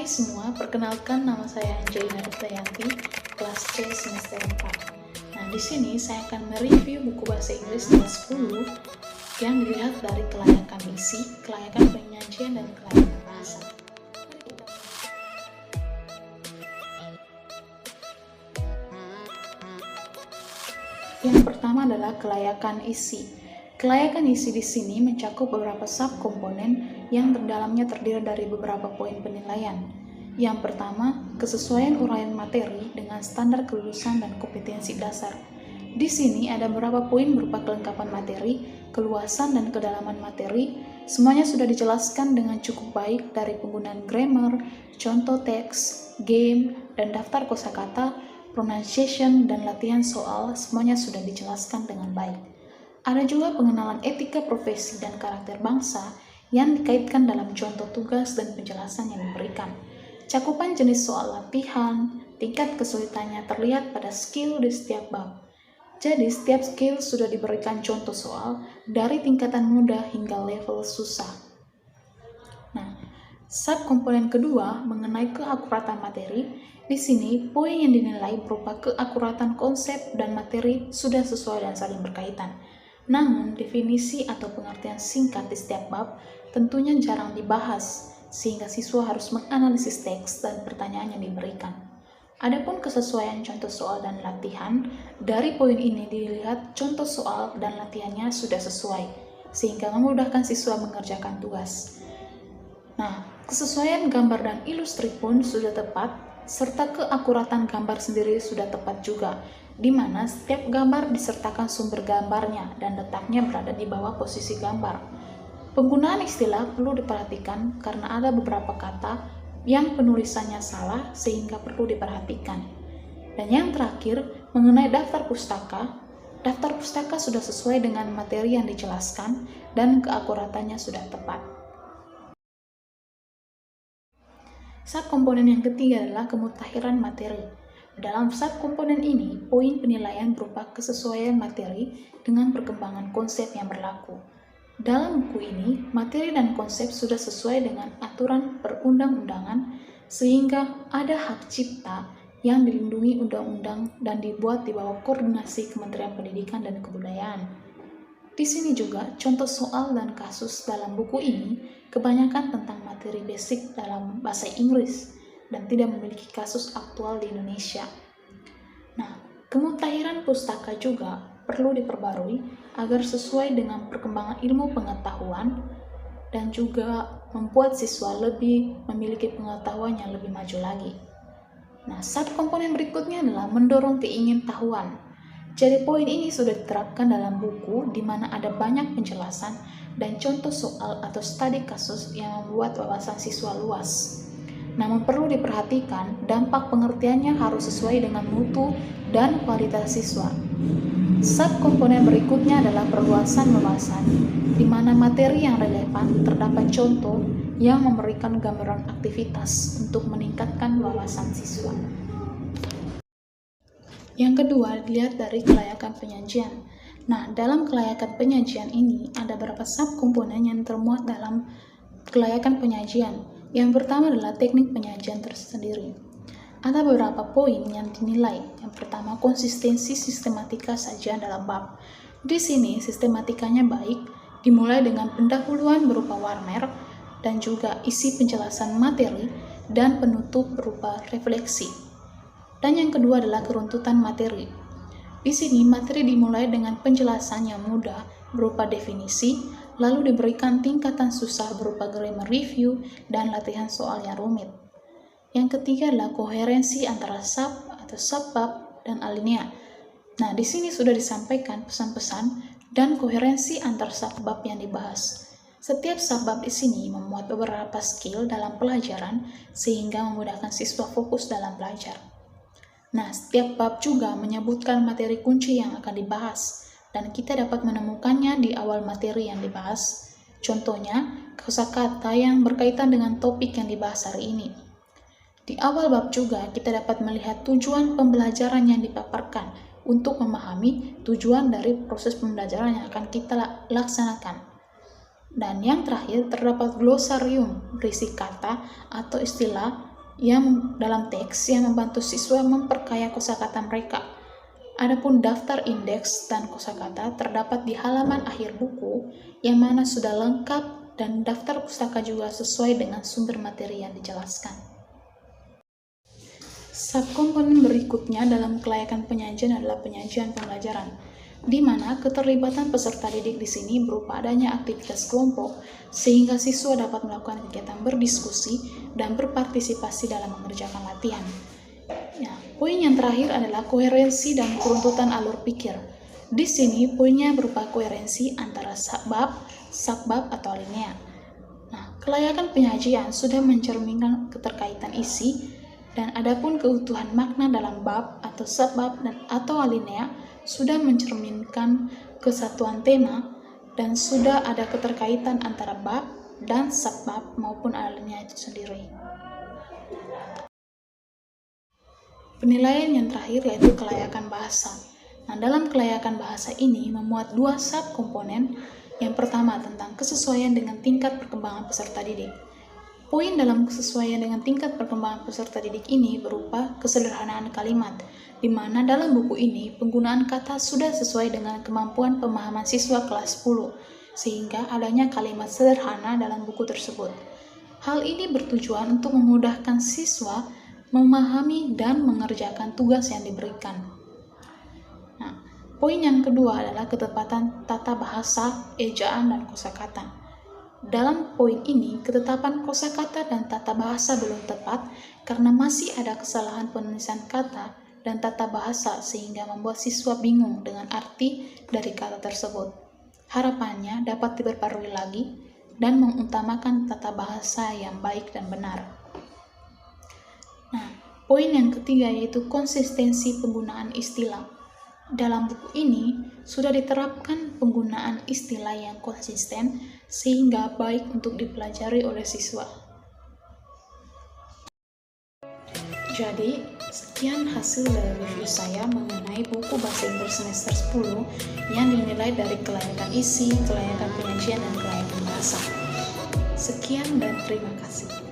Hai semua, perkenalkan nama saya Angelina Dayanti, kelas C semester 4. Nah, di sini saya akan mereview buku bahasa Inggris kelas 10 yang dilihat dari kelayakan isi, kelayakan penyajian, dan kelayakan bahasa. Yang pertama adalah kelayakan isi. Kelayakan isi di sini mencakup beberapa subkomponen yang terdalamnya terdiri dari beberapa poin penilaian. Yang pertama, kesesuaian uraian materi dengan standar kelulusan dan kompetensi dasar. Di sini ada beberapa poin berupa kelengkapan materi, keluasan dan kedalaman materi. Semuanya sudah dijelaskan dengan cukup baik dari penggunaan grammar, contoh teks, game, dan daftar kosakata, pronunciation, dan latihan soal. Semuanya sudah dijelaskan dengan baik. Ada juga pengenalan etika profesi dan karakter bangsa yang dikaitkan dalam contoh tugas dan penjelasan yang diberikan. Cakupan jenis soal latihan, tingkat kesulitannya terlihat pada skill di setiap bab. Jadi setiap skill sudah diberikan contoh soal dari tingkatan mudah hingga level susah. Nah, subkomponen kedua mengenai keakuratan materi. Di sini poin yang dinilai berupa keakuratan konsep dan materi sudah sesuai dan saling berkaitan. Namun, definisi atau pengertian singkat di setiap bab tentunya jarang dibahas, sehingga siswa harus menganalisis teks dan pertanyaan yang diberikan. Adapun kesesuaian contoh soal dan latihan, dari poin ini dilihat contoh soal dan latihannya sudah sesuai, sehingga memudahkan siswa mengerjakan tugas. Nah, kesesuaian gambar dan ilustri pun sudah tepat, serta keakuratan gambar sendiri sudah tepat juga, di mana setiap gambar disertakan sumber gambarnya dan letaknya berada di bawah posisi gambar. Penggunaan istilah perlu diperhatikan karena ada beberapa kata yang penulisannya salah sehingga perlu diperhatikan. Dan yang terakhir, mengenai daftar pustaka sudah sesuai dengan materi yang dijelaskan dan keakuratannya sudah tepat. Subkomponen yang ketiga adalah kemutahiran materi. Dalam subkomponen ini, poin penilaian berupa kesesuaian materi dengan perkembangan konsep yang berlaku. Dalam buku ini, materi dan konsep sudah sesuai dengan aturan perundang-undangan sehingga ada hak cipta yang dilindungi undang-undang dan dibuat di bawah koordinasi Kementerian Pendidikan dan Kebudayaan. Di sini juga contoh soal dan kasus dalam buku ini kebanyakan tentang materi basic dalam bahasa Inggris dan tidak memiliki kasus aktual di Indonesia. Nah, kemutahiran pustaka juga perlu diperbarui agar sesuai dengan perkembangan ilmu pengetahuan dan juga membuat siswa lebih memiliki pengetahuan yang lebih maju lagi. Nah, subkomponen berikutnya adalah mendorong keingintahuan. Jadi poin ini sudah diterapkan dalam buku di mana ada banyak penjelasan dan contoh soal atau studi kasus yang membuat wawasan siswa luas. Namun perlu diperhatikan, dampak pengertiannya harus sesuai dengan mutu dan kualitas siswa. Subkomponen berikutnya adalah perluasan wawasan, di mana materi yang relevan terdapat contoh yang memberikan gambaran aktivitas untuk meningkatkan wawasan siswa. Yang kedua, dilihat dari kelayakan penyajian. Nah, dalam kelayakan penyajian ini ada beberapa subkomponen yang termuat dalam kelayakan penyajian. Yang pertama adalah teknik penyajian tersendiri. Ada beberapa poin yang dinilai. Yang pertama, konsistensi sistematika sajian dalam bab. Di sini sistematikanya baik, dimulai dengan pendahuluan berupa warner dan juga isi penjelasan materi dan penutup berupa refleksi. Dan yang kedua adalah keruntutan materi. Di sini materi dimulai dengan penjelasan yang mudah berupa definisi, lalu diberikan tingkatan susah berupa grammar review dan latihan soal yang rumit. Yang ketiga adalah koherensi antara sub atau subbab dan alinea. Nah, di sini sudah disampaikan pesan-pesan dan koherensi antar subbab yang dibahas. Setiap subbab di sini memuat beberapa skill dalam pelajaran sehingga memudahkan siswa fokus dalam belajar. Nah, setiap bab juga menyebutkan materi kunci yang akan dibahas, dan kita dapat menemukannya di awal materi yang dibahas. Contohnya, kosakata yang berkaitan dengan topik yang dibahas hari ini. Di awal bab juga kita dapat melihat tujuan pembelajaran yang dipaparkan untuk memahami tujuan dari proses pembelajaran yang akan kita laksanakan. Dan yang terakhir terdapat glosarium berisi kata atau istilah yang dalam teks yang membantu siswa memperkaya kosakata mereka. Adapun daftar indeks dan kosakata terdapat di halaman akhir buku yang mana sudah lengkap dan daftar pustaka juga sesuai dengan sumber materi yang dijelaskan. Subkomponen berikutnya dalam kelayakan penyajian adalah penyajian pembelajaran, di mana keterlibatan peserta didik di sini berupa adanya aktivitas kelompok sehingga siswa dapat melakukan kegiatan berdiskusi dan berpartisipasi dalam mengerjakan latihan. Nah, poin yang terakhir adalah koherensi dan keruntutan alur pikir. Di sini poinnya berupa koherensi antara subbab atau alinea. Nah, kelayakan penyajian sudah mencerminkan keterkaitan isi, dan adapun keutuhan makna dalam bab atau subbab atau alinea sudah mencerminkan kesatuan tema dan sudah ada keterkaitan antara bab dan subbab maupun alinea itu sendiri. Penilaian yang terakhir yaitu kelayakan bahasa. Nah, dalam kelayakan bahasa ini memuat dua subkomponen. Yang pertama tentang kesesuaian dengan tingkat perkembangan peserta didik. Poin dalam kesesuaian dengan tingkat perkembangan peserta didik ini berupa kesederhanaan kalimat, di mana dalam buku ini penggunaan kata sudah sesuai dengan kemampuan pemahaman siswa kelas 10, sehingga adanya kalimat sederhana dalam buku tersebut. Hal ini bertujuan untuk memudahkan siswa memahami dan mengerjakan tugas yang diberikan. Nah, poin yang kedua adalah ketepatan tata bahasa, ejaan, dan kosakata. Dalam poin ini, ketetapan kosakata dan tata bahasa belum tepat karena masih ada kesalahan penulisan kata dan tata bahasa sehingga membuat siswa bingung dengan arti dari kata tersebut. Harapannya dapat diperbarui lagi dan mengutamakan tata bahasa yang baik dan benar. Nah, poin yang ketiga yaitu konsistensi penggunaan istilah. Dalam buku ini sudah diterapkan penggunaan istilah yang konsisten sehingga baik untuk dipelajari oleh siswa. Jadi, sekian hasil dari review saya mengenai buku Bahasa Inggris semester 10 yang dinilai dari kelayakan isi, kelayakan penyajian, dan kelayakan bahasa. Sekian dan terima kasih.